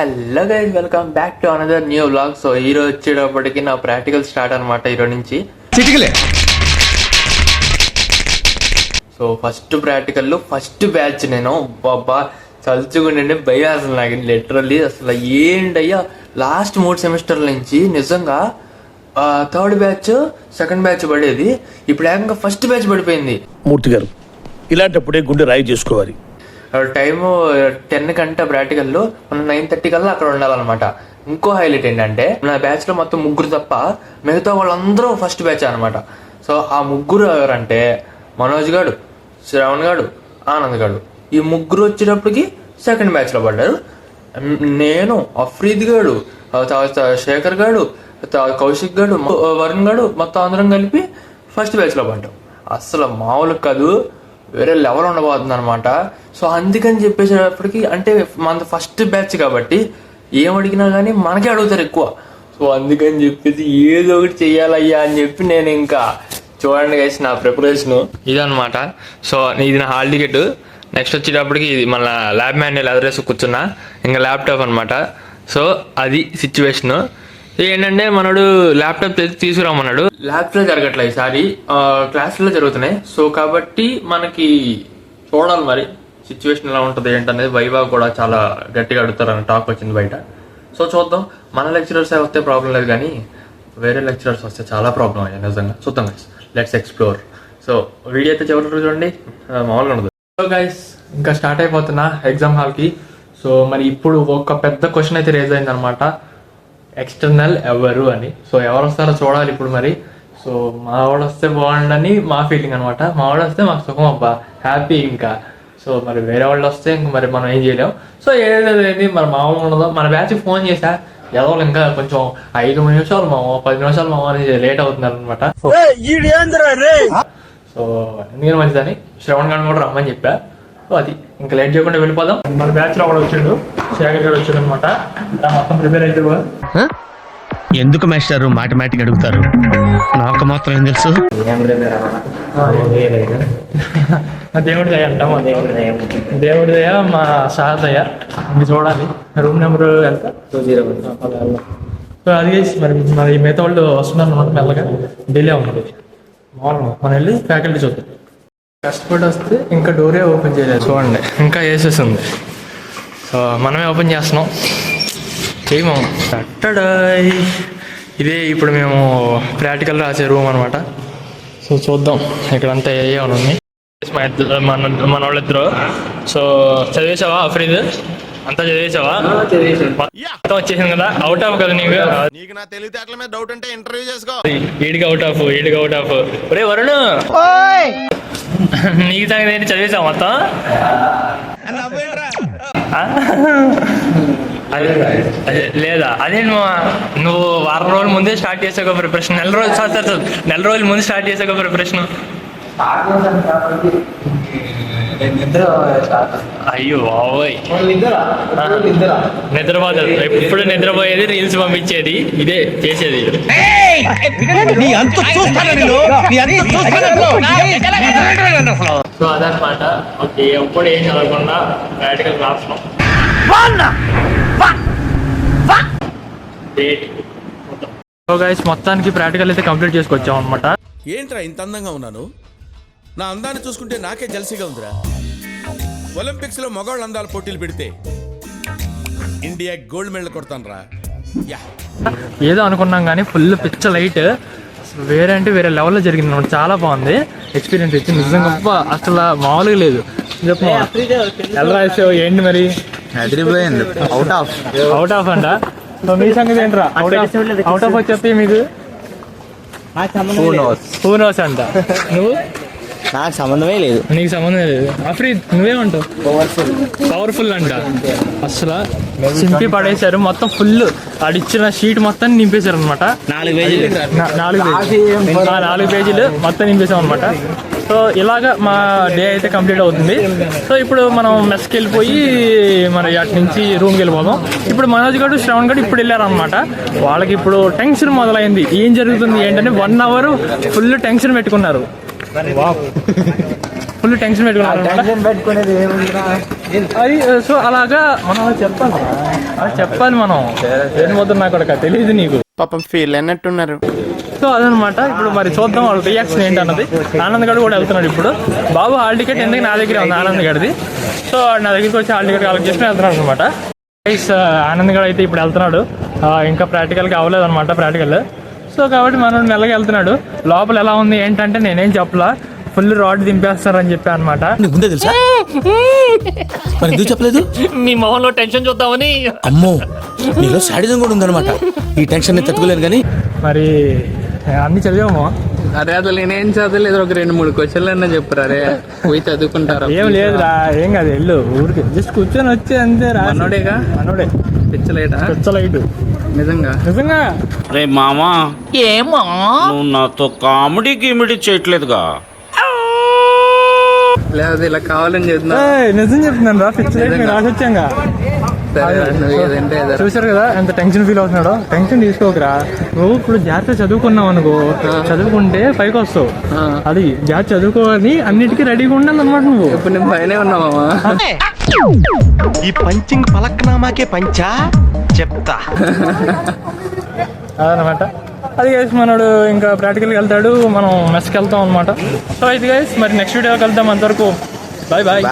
Hello guys, welcome back to another new vlog. So hero వచ్చేటప్పటికి నా practical start అనమాట ఈరోజు నుంచి. So first practical first batch నేను బాబా చల్చుకుంటే భయం అసలు నాకు లిటరల్లీ అసలు ఏంటయ్యా. లాస్ట్ 3 సెమిస్టర్ల నుంచి నిజంగా థర్డ్ బ్యాచ్ సెకండ్ బ్యాచ్ పడేది, ఇప్పుడు ఏకంగా ఫస్ట్ బ్యాచ్ పడిపోయింది. మూర్తి గారు ఇలాంటప్పుడే గుండె రాయి చేసుకోవాలి. టైము 10 కంటే ప్రాక్టికల్లో మనం 9:30 కల్లా అక్కడ ఉండాలన్నమాట. ఇంకో హైలైట్ ఏంటంటే నా బ్యాచ్ లో మొత్తం 3 తప్ప మిగతా వాళ్ళందరూ ఫస్ట్ బ్యాచ్ అనమాట. సో ఆ 3 ఎవరంటే మనోజ్ గాడు, శ్రవణ్ గాడు, ఆనంద్ గాడు. ఈ 3 వచ్చేటప్పటికి సెకండ్ బ్యాచ్ లో పడ్డారు. నేను, అఫ్రీద్ గాడు, శేఖర్ గాడు, కౌశిక్ గాడు, వరుణ్ గాడు, మొత్తం అందరం కలిపి ఫస్ట్ బ్యాచ్ లో పడ్డాం. అసలు మామూలు కాదు, వేరే లెవెల్ ఉండబోతుంది అనమాట. సో అందుకని చెప్పేసేటప్పటికి అంటే మన ఫస్ట్ బ్యాచ్ కాబట్టి ఏం అడిగినా కానీ మనకే అడుగుతారు ఎక్కువ. సో అందుకని చెప్పేసి ఏదో ఒకటి చెయ్యాలయ్యా అని చెప్పి నేను ఇంకా చూడండి గైస్ నా ప్రిపరేషను ఇదనమాట. సో ఇది నా హాల్ టికెట్. నెక్స్ట్ వచ్చేటప్పటికి ఇది మళ్ళీ ల్యాబ్ మాన్యువల్ అదరేసి కూర్చున్నా, ఇంకా ల్యాప్టాప్ అనమాట. సో అది సిచ్యువేషను. ఏంటంటే మనడు ల్యాప్టాప్ తీసుకురామన్నాడు. ల్యాబ్స్లో జరగట్లే ఈసారి, క్లాసుల్లో జరుగుతున్నాయి. సో కాబట్టి మనకి చూడాలి మరి సిచ్యువేషన్ ఎలా ఉంటుంది ఏంటనేది. వైవా కూడా చాలా గట్టిగా అడుగుతారని టాక్ వచ్చింది బయట. సో చూద్దాం. మన లెక్చరర్స్ వస్తే ప్రాబ్లం లేదు, కానీ వేరే లెక్చరర్స్ వస్తే చాలా ప్రాబ్లం అయ్యాయి నిజంగా. చూద్దాం guys, let's explore. So video అయితే చివరి చూడండి, మామూలుగా ఉండదు. సో గైస్ ఇంకా స్టార్ట్ అయిపోతున్నా ఎగ్జామ్ హాల్కి. సో మరి ఇప్పుడు ఒక పెద్ద క్వశ్చన్ అయితే రేజ్ అయింది అనమాట, ఎక్స్టర్నల్ ఎవరు అని. సో ఎవరు వస్తారో చూడాలి ఇప్పుడు మరి. సో మా వాడు వస్తే బాగుండని మా ఫీలింగ్ అనమాట. మా వాడు వస్తే మాకు సుఖం అబ్బా, హ్యాపీ ఇంకా. సో మరి వేరే వాళ్ళు వస్తే ఇంక మరి మనం ఏం చేయలేం. సో ఏదేది మరి మామూలు ఉండదు. మన బ్యాచ్కి ఫోన్ చేశా, ఎవరు ఇంకా కొంచెం 5 నిమిషాలు మామో 10 నిమిషాలు మామో అని లేట్ అవుతున్నారు అనమాట. సో ఎందుకని మంచిదని శ్రవణ్ గారిని కూడా రమ్మని చెప్పా. సో అది ఇంకా లేట్ చేయకుండా వెళ్ళిపోదాం. మన బ్యాచ్ లో కూడా వచ్చిండు, శేఖర్ గారు వచ్చాడు అనమాట. మొత్తం ప్రిపేర్ అయితే ఎందుకు మాస్టారు మాటమాటిక్ అడుగుతారు? నాకు మాత్రం ఏం తెలుసు. దేవుడి దయ అంట, దేవుడి దయ, మా సార్ దయ. ఇంక చూడాలి. రూమ్ నెంబర్ ఎంత? 201. సో అది మరి మిగతా వాళ్ళు వస్తున్నారు అనమాట. మెల్లగా డిలే ఉంటుంది. మామూలు మనం వెళ్ళి ఫ్యాకల్టీ చూద్దాం. కష్టపడి వస్తే ఇంకా డోరే ఓపెన్ చేయలేదు చూడండి, ఇంకా వేసేసింది. సో మనమే ఓపెన్ చేస్తున్నాం. చేయము ఇదే ఇప్పుడు మేము ప్రాక్టికల్ రాసే రూమ్ అనమాట. సో చూద్దాం ఇక్కడంతా ఏమైనా ఉన్నాయి. మన వాళ్ళిద్దరు. సో చదివేసావా అఫ్రీద్? అంతా చదివేసావా? మొత్తం వచ్చేసింది కదా, అవుట్ ఆఫ్ కదా నీకు? నీకు నా తెలివితేటల మీద డౌట్ ఉంటే ఇంటర్వ్యూ చేసుకో. ఈడికి అవుట్ ఆఫ్. ఒరే వరుణ్, నీకు సంగతి చదివేసావు మొత్తం? లేదా అదే నువ్వు వారం రోజుల ముందే స్టార్ట్ చేసావు ప్రిపరేషన్. నెల రోజుల ముందు స్టార్ట్ చేసావు ప్రిపరేషన్. అయ్యో బాబోయ్, నిద్రపోతాడు. ఎప్పుడు నిద్రపోయేది, రీల్స్ పంపించేది, ఇదే చేసేది. సో అదనమాట. ఓకే, ఎప్పుడు ఏం చదవకుండా ప్రాక్టికల్ రాస్తున్నాం. సో గైస్ మొత్తానికి ప్రాక్టికల్ అయితే కంప్లీట్ చేసుకొచ్చాం అనమాట. ఏంట్రా ఇంత అందంగా ఉన్నాను? నా అందాన్ని చూసుకుంటే నాకే జల్సీగా ఉందిరా. ఒలింపిక్స్ లో మగవాళ్ళ అందాల పోటీలు పెడితే ఇండియా గోల్డ్ మెడల్ కొడతాను రా. ఏదో అనుకున్నాం కానీ ఫుల్ పిచ్చ లైట్, వేరే అంటే వేరే లెవెల్లో జరిగింది అనమాట. చాలా బాగుంది ఎక్స్పీరియన్స్ ఇచ్చి నిజంగా. అసలు మామూలుగా లేదు. చెప్పు ఎలా రాసావు ఏంటి మరి? అవుట్ ఆఫ్ అంట. సో మీ సంగతి ఏంట్రా? అవుట్ ఆఫ్ వచ్చి చెప్పి మీకు హూ నోస్ అంట. నువ్వు? నాకు సంబంధమే లేదు. నీకు సంబంధమే లేదు. అఫ్రీద్ నువ్వేమంటావు? పవర్ఫుల్ అంట. అసలు చింపి పడేశారు మొత్తం. ఫుల్ ఆడిచ్చిన షీట్ మొత్తం నింపేశారు అనమాట. 4 పేజీలు మొత్తం నింపేశాం అనమాట. సో ఇలాగ మా డే అయితే కంప్లీట్ అవుతుంది. సో ఇప్పుడు మనం మెస్కి వెళ్ళిపోయి మరి అటు నుంచి రూమ్కి వెళ్ళిపోదాం. ఇప్పుడు మనోజ్ గారు, శ్రవణ్ గారు ఇప్పుడు వెళ్ళారనమాట. వాళ్ళకి ఇప్పుడు టెన్షన్ మొదలైంది. ఏం జరుగుతుంది ఏంటంటే 1 అవర్ ఫుల్ టెన్షన్ పెట్టుకున్నారు. ఫుల్ ఫుల్ టెన్షన్ పెట్టుకున్నాను టెన్షన్ పెట్టుకునేది ఏముందిరా? అది. సో అలాగా మనం అలా చెప్పాలి అలా చెప్పాలి మనం. ఏం పోతుంది నాకు అక్కడ తెలియదు నీకు. పాపం ఫీల్ అన్నట్టున్నారు. సో అదనమాట. ఇప్పుడు మరి చూద్దాం వాళ్ళ రియాక్షన్ ఏంటన్నది. ఆనంద్ గడు కూడా వెళ్తున్నాడు ఇప్పుడు. బాబు హాల్ టికెట్ ఎందుకు నా దగ్గర ఉంది ఆనంద్ గడిది. సో నా దగ్గరికి వచ్చి హాల్ టికెట్ కలెక్ట్ చేసుకుని వెళ్తున్నాడు అనమాట. ఆనంద్ గడు అయితే ఇప్పుడు వెళ్తున్నాడు. ఇంకా ప్రాక్టికల్గా అవ్వలేదు అనమాట ప్రాక్టికల్. సో కాబట్టి మనం మెల్లగా వెళ్తున్నాడు. లోపల ఎలా ఉంది ఏంటంటే నేనేం చెప్పలా, ఫుల్ రాడ్ దింపేస్తారని చెప్పా అనమాట. ముందే తెలుసా? మరి ఎందుకు చెప్పలేదు? మీ మొహంలో టెన్షన్ చూద్దామని. అమ్మో, నీలో శాడిజం కూడా ఉందన్నమాట. ఈ టెన్షన్ నేను తట్టుకోలేను కానీ. మరి అన్ని చదివాము. అరే అసలు నేనేం చదవలేదు. ఒక 2-3 క్వశ్చన్లు అన్నా చెప్పురా రే, పోయి చదువుకుంటారా? ఏం లేదురా, ఏం కాదు, వెళ్ళు ఊరికి జస్ట్ కూర్చొని వచ్చి అంతే. మనోడేగా, మనోడే పిచ్చలేటా? పిచ్చలైటు నిజంగా నిజంగా. రే మామా, ఏమా నువ్వు నాతో కామెడీ గిమిడీ చేయట్లేదుగా? లేదు ఇలా కావాలని చెప్తున్నా. నిజం చెప్తున్నాను రా, పిచ్చలైట్ మేము రాసొచ్చాంగా. చూసారు కదా ఎంత టెన్షన్ ఫీల్ అవుతున్నాడో. టెన్షన్ తీసుకోకరా, నువ్వు ఇప్పుడు జాగ్రత్త చదువుకున్నావు అనుకో, చదువుకుంటే పైకి వస్తావు. అది జాగ్రత్త చదువుకోవాలి, అన్నిటికీ రెడీగా ఉండాలి అనమాట. నువ్వు ఇప్పుడు నేను పైనే ఉన్నావా? ఈ పంచింగ్ పలక్నామాకే పంచా చెప్తా. అదనమాట. అది గైస్ మనోడు ఇంకా ప్రాక్టికల్కి వెళ్తాడు, మనం మెస్కి వెళ్తాం అనమాట. సో ఇది గైస్ మరి నెక్స్ట్ వీడియోకి వెళ్తాం. అంతవరకు బాయ్ బాయ్.